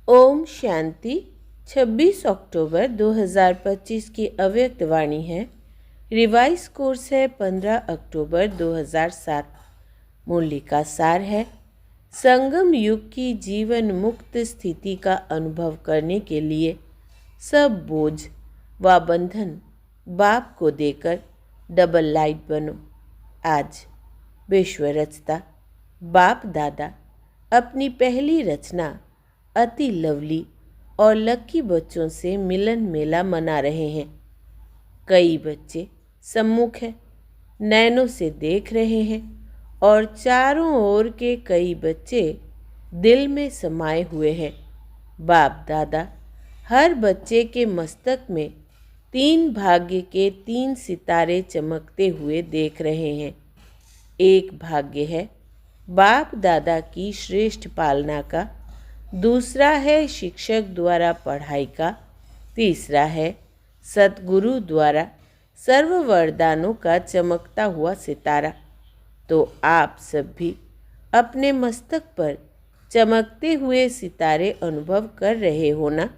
ओम शांति। 26 अक्टूबर 2025 की अव्यक्त वाणी है। रिवाइज कोर्स है 15 अक्टूबर 2007। मूल्य का सार है, संगम युग की जीवन मुक्त स्थिति का अनुभव करने के लिए सब बोझ व बंधन बाप को देकर डबल लाइट बनो। आज विश्व रचता बाप दादा अपनी पहली रचना अति लवली और लकी बच्चों से मिलन मेला मना रहे हैं। कई बच्चे सम्मुख हैं, नैनों से देख रहे हैं और चारों ओर के कई बच्चे दिल में समाये हुए हैं। बाप दादा हर बच्चे के मस्तक में 3 भाग्य के 3 सितारे चमकते हुए देख रहे हैं। एक भाग्य है बाप दादा की श्रेष्ठ पालना का, दूसरा है शिक्षक द्वारा पढ़ाई का, तीसरा है सतगुरु द्वारा सर्व वरदानों का चमकता हुआ सितारा। तो आप सब भी अपने मस्तक पर चमकते हुए सितारे अनुभव कर रहे हो ना।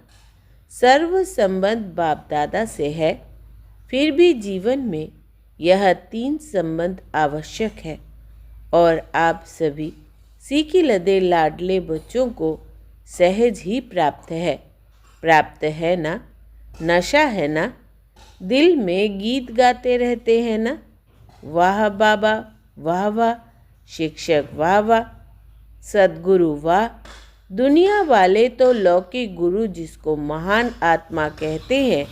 सर्व संबंध बाप दादा से है, फिर भी जीवन में यह 3 संबंध आवश्यक है और आप सभी सीखी लदे लाडले बच्चों को सहज ही प्राप्त है ना। नशा है ना, दिल में गीत गाते रहते हैं ना। वाह बाबा वाह वाह, शिक्षक वाह वाह, सद्गुरु वाह। दुनिया वाले तो लौकिक गुरु जिसको महान आत्मा कहते हैं,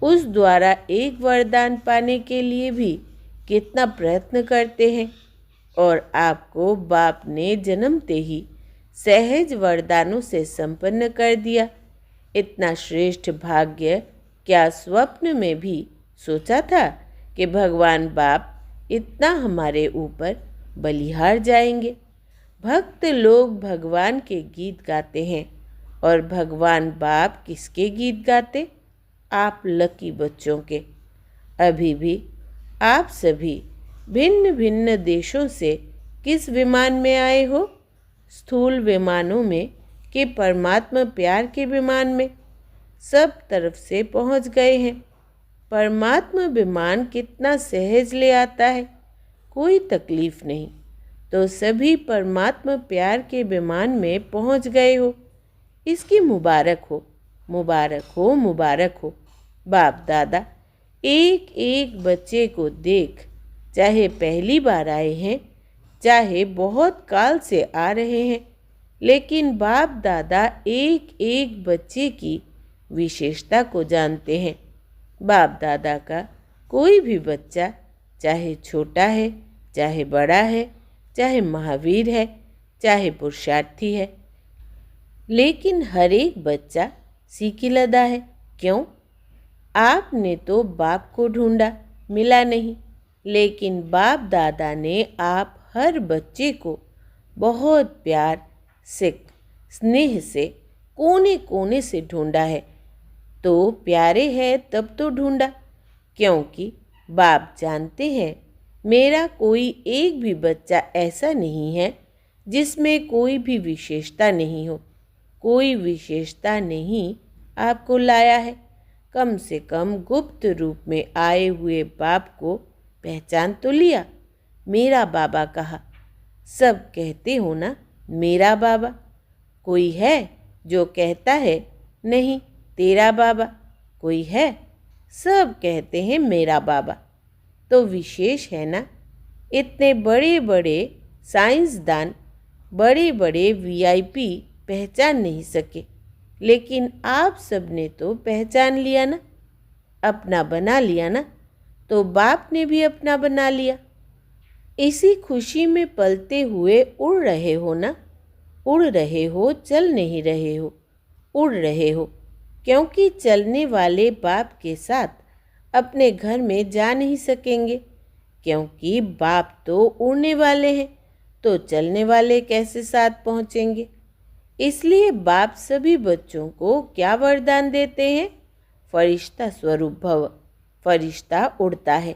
उस द्वारा एक वरदान पाने के लिए भी कितना प्रयत्न करते हैं और आपको बाप ने जन्मते ही सहज वरदानों से संपन्न कर दिया। इतना श्रेष्ठ भाग्य क्या स्वप्न में भी सोचा था कि भगवान बाप इतना हमारे ऊपर बलिहार जाएंगे। भक्त लोग भगवान के गीत गाते हैं और भगवान बाप किसके गीत गाते? आप लकी बच्चों के। अभी भी आप सभी भिन्न भिन्न देशों से किस विमान में आए हो? स्थूल विमानों में कि परमात्मा प्यार के विमान में? सब तरफ से पहुंच गए हैं। परमात्मा विमान कितना सहज ले आता है, कोई तकलीफ नहीं। तो सभी परमात्मा प्यार के विमान में पहुंच गए हो, इसकी मुबारक हो, मुबारक हो, मुबारक हो। बाप दादा एक एक बच्चे को देख, चाहे पहली बार आए हैं, चाहे बहुत काल से आ रहे हैं, लेकिन बाप दादा एक एक बच्चे की विशेषता को जानते हैं। बाप दादा का कोई भी बच्चा चाहे छोटा है, चाहे बड़ा है, चाहे महावीर है, चाहे पुरुषार्थी है, लेकिन हर एक बच्चा सीखी लदा है। क्यों? आपने तो बाप को ढूंढा, मिला नहीं, लेकिन बाप दादा ने आप हर बच्चे को बहुत प्यार से, स्नेह से, कोने कोने से ढूंढा है। तो प्यारे हैं तब तो ढूंढा, क्योंकि बाप जानते हैं मेरा कोई एक भी बच्चा ऐसा नहीं है जिसमें कोई भी विशेषता नहीं हो। कोई विशेषता नहीं आपको लाया है। कम से कम गुप्त रूप में आए हुए बाप को पहचान तो लिया। मेरा बाबा कहा, सब कहते हो ना मेरा बाबा। कोई है जो कहता है नहीं तेरा बाबा? कोई है? सब कहते हैं मेरा बाबा। तो विशेष है ना। इतने बड़े बड़े साइंसदान, बड़े बड़े वीआईपी पहचान नहीं सके, लेकिन आप सब ने तो पहचान लिया ना, अपना बना लिया ना। तो बाप ने भी अपना बना लिया। इसी खुशी में पलते हुए उड़ रहे हो ना। उड़ रहे हो, चल नहीं रहे हो, उड़ रहे हो, क्योंकि चलने वाले बाप के साथ अपने घर में जा नहीं सकेंगे, क्योंकि बाप तो उड़ने वाले हैं, तो चलने वाले कैसे साथ पहुँचेंगे? इसलिए बाप सभी बच्चों को क्या वरदान देते हैं? फरिश्ता स्वरूप भव। फरिश्ता उड़ता है,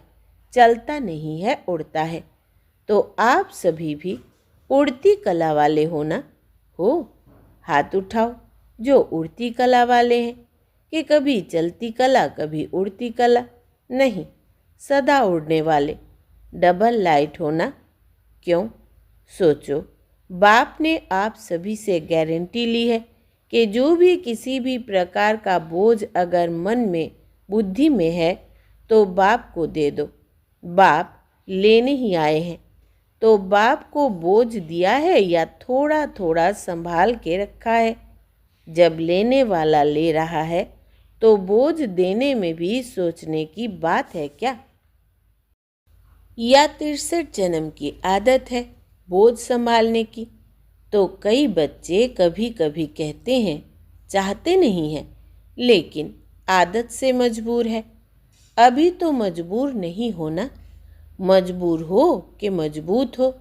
चलता नहीं है, उड़ता है। तो आप सभी भी उड़ती कला वाले हो ना। हो, हाथ उठाओ, जो उड़ती कला वाले हैं, कि कभी चलती कला कभी उड़ती कला, नहीं, सदा उड़ने वाले। डबल लाइट होना क्यों? सोचो, बाप ने आप सभी से गारंटी ली है कि जो भी किसी भी प्रकार का बोझ अगर मन में बुद्धि में है तो बाप को दे दो। बाप लेने ही आए हैं, तो बाप को बोझ दिया है या थोड़ा थोड़ा संभाल के रखा है? जब लेने वाला ले रहा है तो बोझ देने में भी सोचने की बात है क्या? या 63 जन्म की आदत है बोझ संभालने की? तो कई बच्चे कभी कभी कहते हैं चाहते नहीं हैं, लेकिन आदत से मजबूर है। अभी तो मजबूर नहीं होना, मजबूर हो कि मजबूत हो।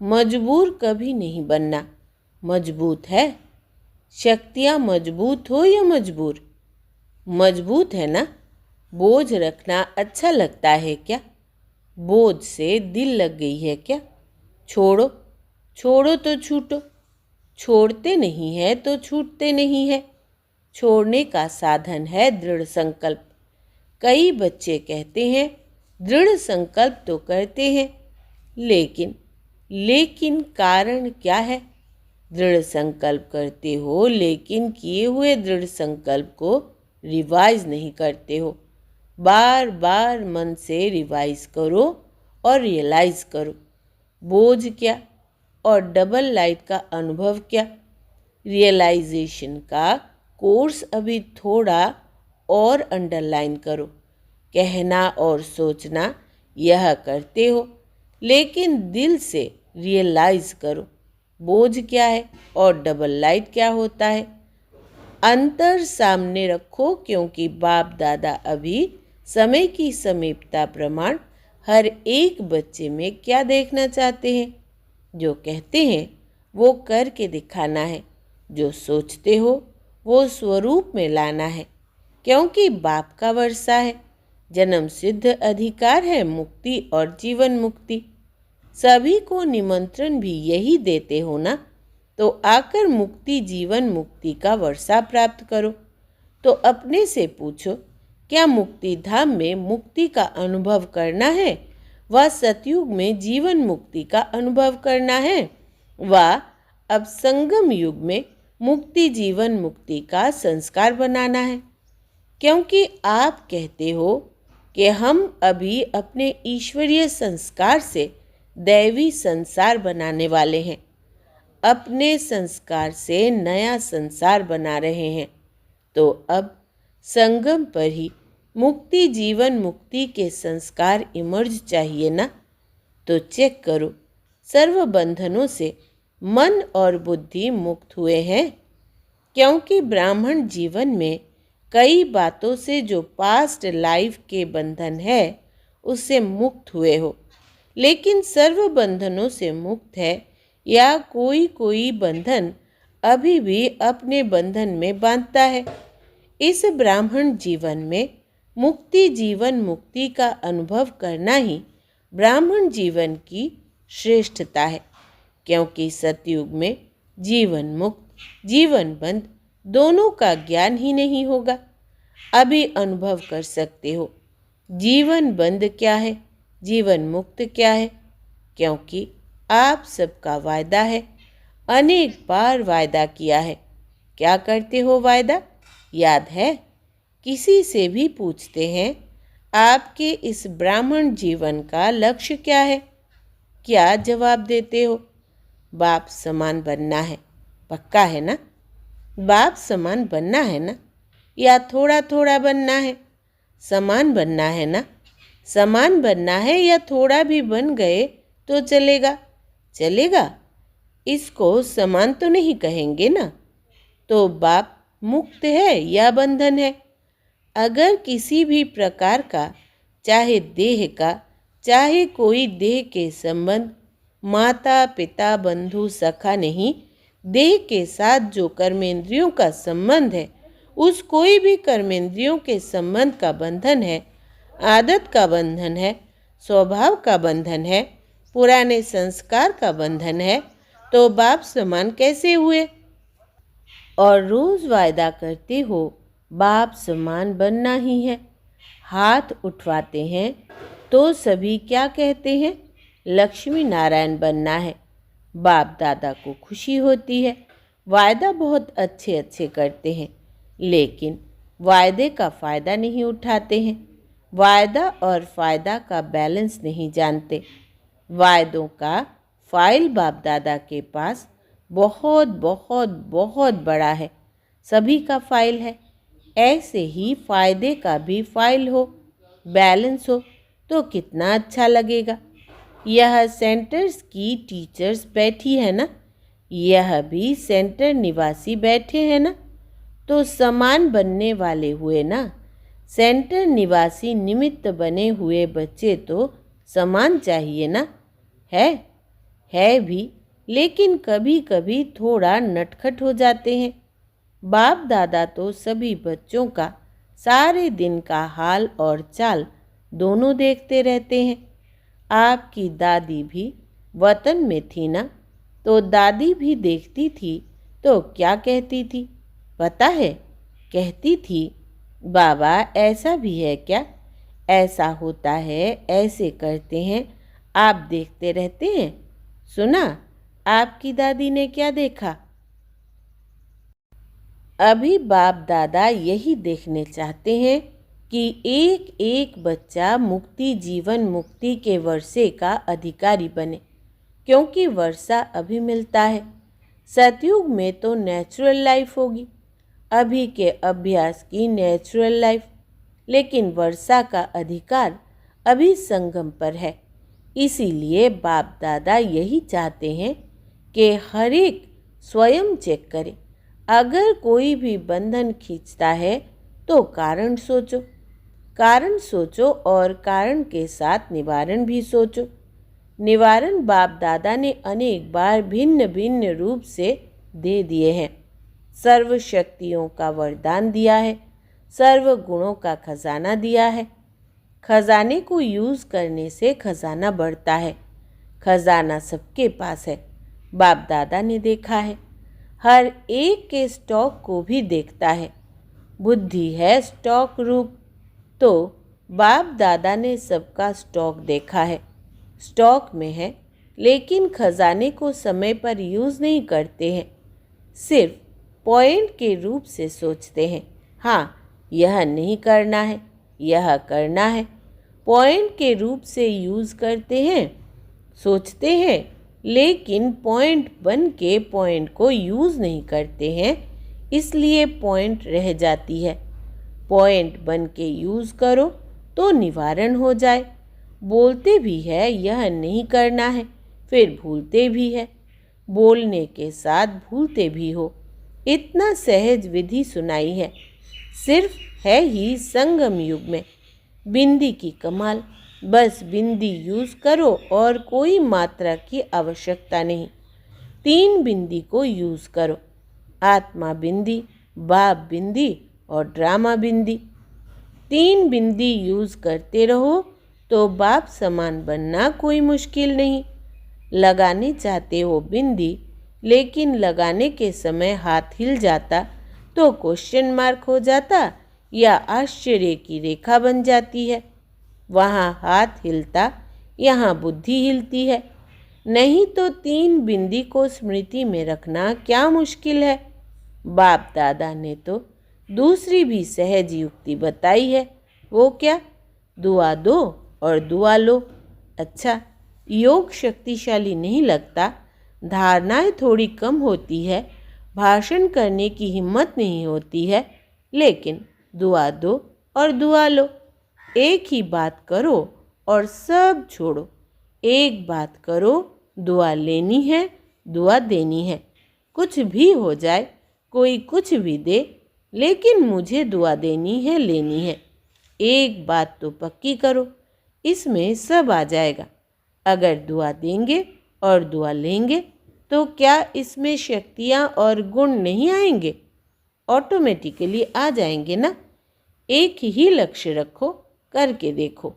मजबूर कभी नहीं बनना, मजबूत है। शक्तियाँ मजबूत हो या मजबूर? मजबूत है ना? बोझ रखना अच्छा लगता है क्या? बोझ से दिल लग गई है क्या? छोड़ो, छोड़ो तो छूटो। छोड़ते नहीं है तो छूटते नहीं है। छोड़ने का साधन है दृढ़ संकल्प। कई बच्चे कहते हैं दृढ़ संकल्प तो करते हैं, लेकिन कारण क्या है? दृढ़ संकल्प करते हो लेकिन किए हुए दृढ़ संकल्प को रिवाइज नहीं करते हो। बार बार मन से रिवाइज करो और रियलाइज करो। बोझ क्या और डबल लाइट का अनुभव क्या? रियलाइजेशन का कोर्स अभी थोड़ा और अंडरलाइन करो। कहना और सोचना यह करते हो, लेकिन दिल से रियलाइज करो बोझ क्या है और डबल लाइट क्या होता है। अंतर सामने रखो, क्योंकि बाप दादा अभी समय की समीपता प्रमाण हर एक बच्चे में क्या देखना चाहते हैं? जो कहते हैं वो करके दिखाना है, जो सोचते हो वो स्वरूप में लाना है, क्योंकि बाप का वर्षा है। जन्म सिद्ध अधिकार है मुक्ति और जीवन मुक्ति। सभी को निमंत्रण भी यही देते हो ना, तो आकर मुक्ति जीवन मुक्ति का वर्षा प्राप्त करो। तो अपने से पूछो, क्या मुक्ति धाम में मुक्ति का अनुभव करना है व सतयुग में जीवन मुक्ति का अनुभव करना है व अब संगम युग में मुक्ति जीवन मुक्ति का संस्कार बनाना है? क्योंकि आप कहते हो कि हम अभी अपने ईश्वरीय संस्कार से दैवी संसार बनाने वाले हैं, अपने संस्कार से नया संसार बना रहे हैं। तो अब संगम पर ही मुक्ति जीवन मुक्ति के संस्कार इमर्ज चाहिए ना। तो चेक करो, सर्व बंधनों से मन और बुद्धि मुक्त हुए हैं, क्योंकि ब्राह्मण जीवन में कई बातों से जो पास्ट लाइफ के बंधन है उससे मुक्त हुए हो, लेकिन सर्व बंधनों से मुक्त है या कोई कोई बंधन अभी भी अपने बंधन में बांधता है। इस ब्राह्मण जीवन में मुक्ति जीवन मुक्ति का अनुभव करना ही ब्राह्मण जीवन की श्रेष्ठता है, क्योंकि सतयुग में जीवन मुक्त जीवन बंद दोनों का ज्ञान ही नहीं होगा। अभी अनुभव कर सकते हो जीवन बंद क्या है, जीवन मुक्त क्या है, क्योंकि आप सबका वायदा है, अनेक बार वायदा किया है। क्या करते हो वायदा? याद है? किसी से भी पूछते हैं आपके इस ब्राह्मण जीवन का लक्ष्य क्या है, क्या जवाब देते हो? बाप समान बनना है। पक्का है ना? बाप समान बनना है ना, या थोड़ा थोड़ा बनना है? समान बनना है ना? समान बनना है या थोड़ा भी बन गए तो चलेगा? चलेगा। इसको समान तो नहीं कहेंगे ना। तो बाप मुक्त है या बंधन है? अगर किसी भी प्रकार का, चाहे देह का चाहे कोई देह के संबंध, माता पिता बंधु सखा नहीं, देह के साथ जो कर्मेंद्रियों का संबंध है, उस कोई भी कर्मेंद्रियों के संबंध का बंधन है, आदत का बंधन है, स्वभाव का बंधन है, पुराने संस्कार का बंधन है, तो बाप समान कैसे हुए? और रोज़ वायदा करते हो बाप समान बनना ही है, हाथ उठवाते हैं तो सभी क्या कहते हैं, लक्ष्मी नारायण बनना है। बाप दादा को खुशी होती है, वायदा बहुत अच्छे अच्छे करते हैं, लेकिन वायदे का फ़ायदा नहीं उठाते हैं। वायदा और फ़ायदा का बैलेंस नहीं जानते। वायदों का फाइल बाप दादा के पास बहुत बहुत बहुत बड़ा है, सभी का फाइल है। ऐसे ही फ़ायदे का भी फाइल हो, बैलेंस हो तो कितना अच्छा लगेगा। यह सेंटर्स की टीचर्स बैठी है ना, यह भी सेंटर निवासी बैठे हैं ना, तो समान बनने वाले हुए ना। सेंटर निवासी निमित्त बने हुए बच्चे तो समान चाहिए ना। है भी, लेकिन कभी कभी थोड़ा नटखट हो जाते हैं। बाप दादा तो सभी बच्चों का सारे दिन का हाल और चाल दोनों देखते रहते हैं। आपकी दादी भी वतन में थी ना, तो दादी भी देखती थी तो क्या कहती थी पता है? कहती थी, बाबा ऐसा भी है क्या, ऐसा होता है, ऐसे करते हैं, आप देखते रहते हैं। सुना आपकी दादी ने क्या देखा? अभी बाप दादा यही देखने चाहते हैं कि एक एक बच्चा मुक्ति जीवन मुक्ति के वर्षे का अधिकारी बने, क्योंकि वर्षा अभी मिलता है। सतयुग में तो नेचुरल लाइफ होगी, अभी के अभ्यास की नेचुरल लाइफ, लेकिन वर्षा का अधिकार अभी संगम पर है। इसीलिए बाप दादा यही चाहते हैं कि हर एक स्वयं चेक करे। अगर कोई भी बंधन खींचता है तो कारण सोचो और कारण के साथ निवारण भी सोचो। निवारण बाप दादा ने अनेक बार भिन्न भिन्न रूप से दे दिए हैं। सर्व शक्तियों का वरदान दिया है, सर्व गुणों का खजाना दिया है। खजाने को यूज़ करने से खजाना बढ़ता है। खजाना सबके पास है, बाप दादा ने देखा है। हर एक के स्टॉक को भी देखता है। बुद्धि है स्टॉक रूप, तो बाप दादा ने सबका स्टॉक देखा है, स्टॉक में है, लेकिन खजाने को समय पर यूज़ नहीं करते हैं। सिर्फ पॉइंट के रूप से सोचते हैं, हाँ यह नहीं करना है, यह करना है। पॉइंट के रूप से यूज़ करते हैं, सोचते हैं, लेकिन पॉइंट बन के पॉइंट को यूज़ नहीं करते हैं, इसलिए पॉइंट रह जाती है। पॉइंट बन के यूज़ करो तो निवारण हो जाए। बोलते भी है यह नहीं करना है, फिर भूलते भी है, बोलने के साथ भूलते भी हो। इतना सहज विधि सुनाई है, सिर्फ है ही संगम युग में। बिंदी की कमाल, बस बिंदी यूज़ करो और कोई मात्रा की आवश्यकता नहीं। 3 बिंदी को यूज़ करो, आत्मा बिंदी, बाप बिंदी और ड्रामा बिंदी। 3 बिंदी यूज़ करते रहो तो बाप समान बनना कोई मुश्किल नहीं। लगाने चाहते हो बिंदी, लेकिन लगाने के समय हाथ हिल जाता तो क्वेश्चन मार्क हो जाता या आश्चर्य की रेखा बन जाती है। वहाँ हाथ हिलता, यहाँ बुद्धि हिलती है। नहीं तो 3 बिंदी को स्मृति में रखना क्या मुश्किल है। बाप दादा ने तो दूसरी भी सहज युक्ति बताई है, वो क्या? दुआ दो और दुआ लो। अच्छा, योग शक्तिशाली नहीं लगता, धारणाएं थोड़ी कम होती है, भाषण करने की हिम्मत नहीं होती है, लेकिन दुआ दो और दुआ लो। एक ही बात करो और सब छोड़ो। एक बात करो, दुआ लेनी है, दुआ देनी है। कुछ भी हो जाए, कोई कुछ भी दे, लेकिन मुझे दुआ देनी है, लेनी है। एक बात तो पक्की करो, इसमें सब आ जाएगा। अगर दुआ देंगे और दुआ लेंगे तो क्या इसमें शक्तियाँ और गुण नहीं आएंगे? ऑटोमेटिकली आ जाएंगे ना। एक ही लक्ष्य रखो, करके देखो।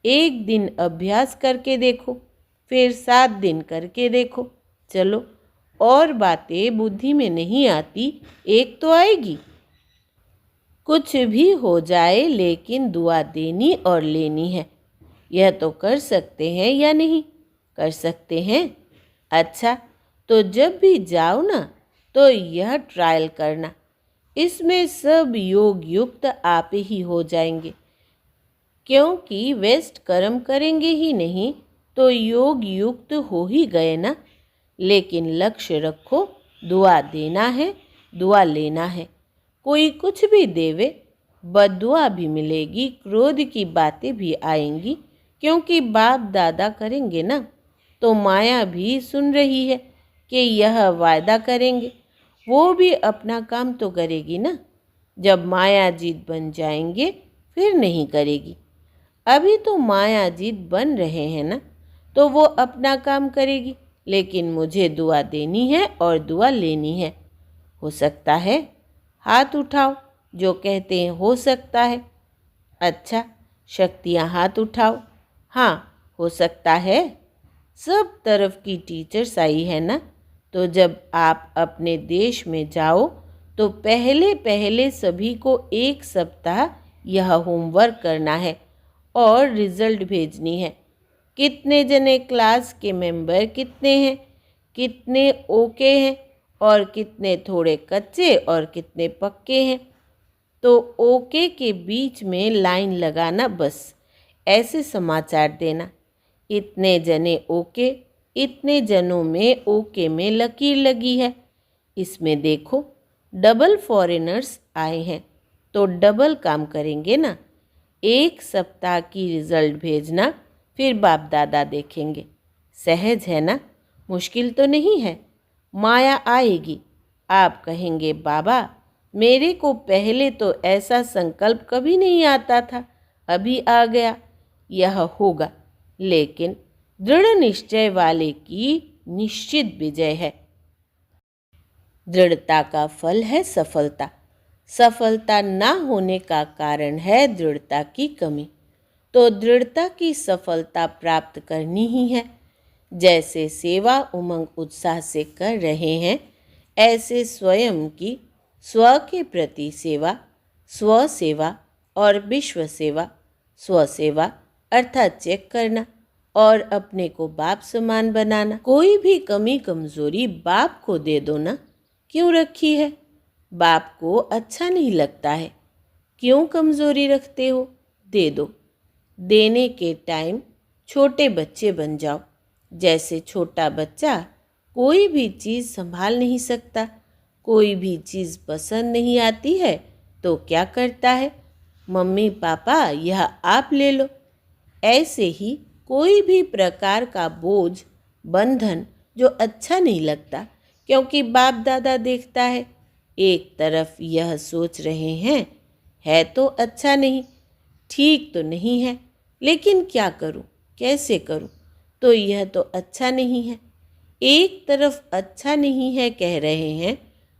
1 दिन अभ्यास करके देखो, फिर 7 दिन करके देखो। चलो, और बातें बुद्धि में नहीं आती, एक तो आएगी। कुछ भी हो जाए लेकिन दुआ देनी और लेनी है। यह तो कर सकते हैं या नहीं? कर सकते हैं। अच्छा, तो जब भी जाओ ना तो यह ट्रायल करना। इसमें सब योग युक्त आप ही हो जाएंगे, क्योंकि वेस्ट कर्म करेंगे ही नहीं तो योग युक्त हो ही गए ना। लेकिन लक्ष्य रखो, दुआ देना है, दुआ लेना है। कोई कुछ भी देवे, बद्दुआ भी मिलेगी, क्रोध की बातें भी आएंगी, क्योंकि बाप दादा करेंगे ना। तो माया भी सुन रही है कि यह वायदा करेंगे, वो भी अपना काम तो करेगी ना। जब माया जीत बन जाएंगे फिर नहीं करेगी। अभी तो माया जीत बन रहे हैं ना, तो वो अपना काम करेगी, लेकिन मुझे दुआ देनी है और दुआ लेनी है। हो सकता है? हाथ उठाओ जो कहते हैं हो सकता है। अच्छा, शक्तियाँ हाथ उठाओ। हाँ, हो सकता है। सब तरफ की टीचर्स आई है ना। तो जब आप अपने देश में जाओ तो पहले पहले सभी को 1 सप्ताह यह होमवर्क करना है और रिजल्ट भेजनी है। कितने जने क्लास के मेंबर कितने हैं, कितने ओके हैं और कितने थोड़े कच्चे और कितने पक्के हैं। तो ओके के बीच में लाइन लगाना, बस ऐसे समाचार देना। इतने जने ओके, इतने जनों में ओके में लकीर लगी है। इसमें देखो, डबल फॉरेनर्स आए हैं तो डबल काम करेंगे ना। 1 सप्ताह की रिजल्ट भेजना, फिर बाप दादा देखेंगे। सहज है ना? मुश्किल तो नहीं है। माया आएगी, आप कहेंगे बाबा मेरे को पहले तो ऐसा संकल्प कभी नहीं आता था, अभी आ गया। यह होगा, लेकिन दृढ़ निश्चय वाले की निश्चित विजय है। दृढ़ता का फल है सफलता। सफलता ना होने का कारण है दृढ़ता की कमी। तो दृढ़ता की सफलता प्राप्त करनी ही है। जैसे सेवा उमंग उत्साह से कर रहे हैं, ऐसे स्वयं की स्व के प्रति सेवा, स्व सेवा और विश्व सेवा। स्व सेवा अर्थात चेक करना और अपने को बाप समान बनाना। कोई भी कमी कमजोरी बाप को दे दो ना। क्यों रखी है? बाप को अच्छा नहीं लगता है। क्यों कमजोरी रखते हो? दे दो। देने के टाइम छोटे बच्चे बन जाओ। जैसे छोटा बच्चा कोई भी चीज़ संभाल नहीं सकता, कोई भी चीज़ पसंद नहीं आती है तो क्या करता है? मम्मी पापा यह आप ले लो। ऐसे ही कोई भी प्रकार का बोझ, बंधन जो अच्छा नहीं लगता, क्योंकि बाप दादा देखता है, एक तरफ यह सोच रहे हैं है तो अच्छा नहीं, ठीक तो नहीं है, लेकिन क्या करूं, कैसे करूं? तो यह तो अच्छा नहीं है। एक तरफ अच्छा नहीं है कह रहे हैं,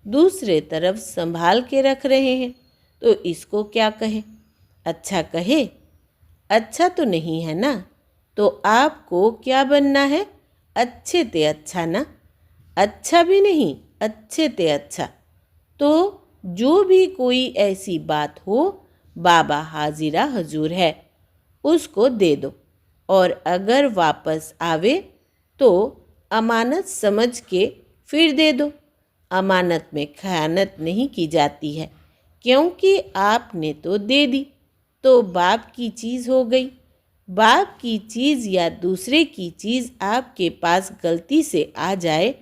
दूसरे तरफ संभाल के रख रहे हैं, तो इसको क्या कहे? अच्छा कहे? अच्छा तो नहीं है ना। तो आपको क्या बनना है? अच्छे ते अच्छा ना। अच्छा भी नहीं, अच्छे ते अच्छा। तो जो भी कोई ऐसी बात हो, बाबा हाजिरा हजूर है, उसको दे दो। और अगर वापस आवे तो अमानत समझ के फिर दे दो। अमानत में खयानत नहीं की जाती है, क्योंकि आपने तो दे दी तो बाप की चीज़ हो गई। बाप की चीज़ या दूसरे की चीज़ आपके पास गलती से आ जाए,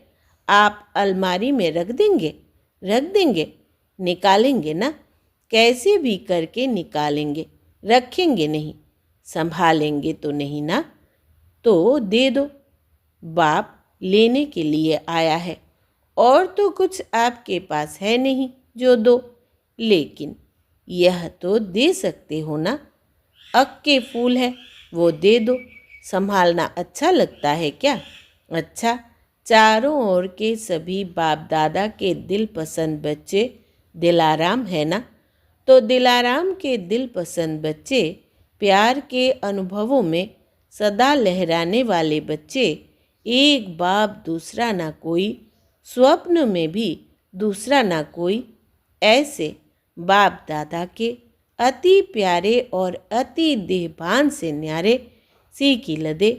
आप अलमारी में रख देंगे? रख देंगे? निकालेंगे ना। कैसे भी करके निकालेंगे, रखेंगे नहीं। संभालेंगे तो नहीं ना। तो दे दो। बाप लेने के लिए आया है और तो कुछ आपके पास है नहीं जो दो, लेकिन यह तो दे सकते हो ना। अक के फूल है, वो दे दो। संभालना अच्छा लगता है क्या? अच्छा, चारों ओर के सभी बाप दादा के दिल पसंद बच्चे दिलाराम है ना। तो दिलाराम के दिल पसंद बच्चे, प्यार के अनुभवों में सदा लहराने वाले बच्चे, एक बाप दूसरा ना कोई, स्वप्न में भी दूसरा ना कोई, ऐसे बाप दादा के अति प्यारे और अति देहभान से न्यारे सीखी लदे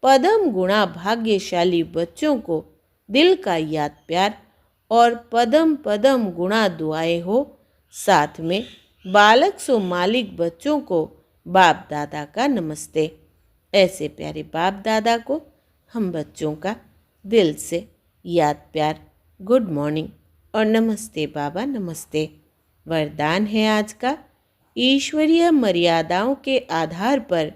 पदम गुणा भाग्यशाली बच्चों को दिल का याद प्यार और पदम पदम गुणा दुआएं हो। साथ में बालक सो मालिक बच्चों को बाप दादा का नमस्ते। ऐसे प्यारे बाप दादा को हम बच्चों का दिल से याद प्यार, गुड मॉर्निंग और नमस्ते बाबा नमस्ते। वरदान है आज का, ईश्वरीय मर्यादाओं के आधार पर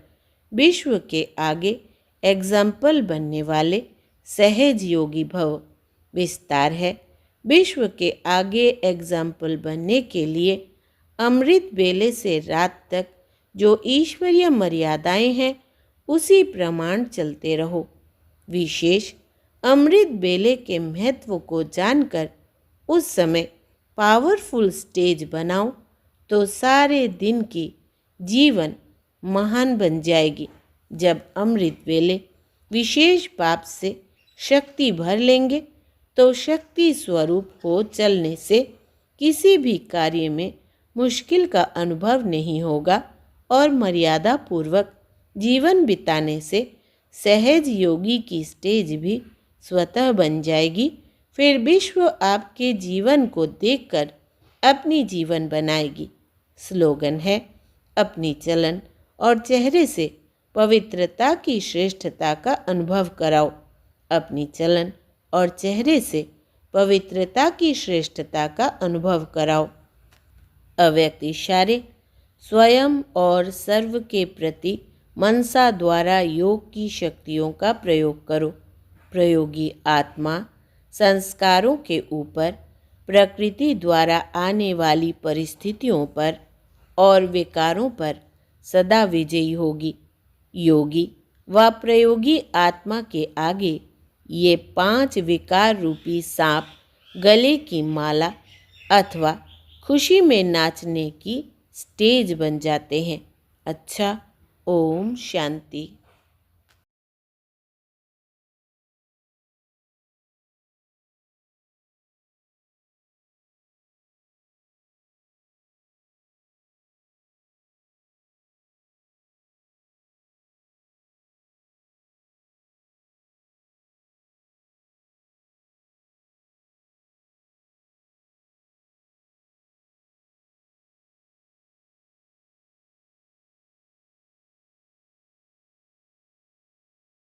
विश्व के आगे एग्जाम्पल बनने वाले सहज योगी भव। विस्तार है, विश्व के आगे एग्जाम्पल बनने के लिए अमृत बेले से रात तक जो ईश्वरीय मर्यादाएं हैं उसी प्रमाण चलते रहो। विशेष अमृत बेले के महत्व को जानकर उस समय पावरफुल स्टेज बनाओ तो सारे दिन की जीवन महान बन जाएगी। जब अमृत वेले विशेष पाप से शक्ति भर लेंगे तो शक्ति स्वरूप हो चलने से किसी भी कार्य में मुश्किल का अनुभव नहीं होगा और मर्यादा पूर्वक जीवन बिताने से सहज योगी की स्टेज भी स्वतः बन जाएगी। फिर विश्व आपके जीवन को देखकर अपनी जीवन बनाएगी। स्लोगन है, अपनी चलन और चेहरे से पवित्रता की श्रेष्ठता का अनुभव कराओ। अपनी चलन और चेहरे से पवित्रता की श्रेष्ठता का अनुभव कराओ। अव्यक्त इशारे, स्वयं और सर्व के प्रति मनसा द्वारा योग की शक्तियों का प्रयोग करो। प्रयोगी आत्मा संस्कारों के ऊपर, प्रकृति द्वारा आने वाली परिस्थितियों पर और विकारों पर सदा विजयी होगी। योगी व प्रयोगी आत्मा के आगे ये 5 विकार रूपी सांप गले की माला अथवा खुशी में नाचने की स्टेज बन जाते हैं। अच्छा, ओम शांति।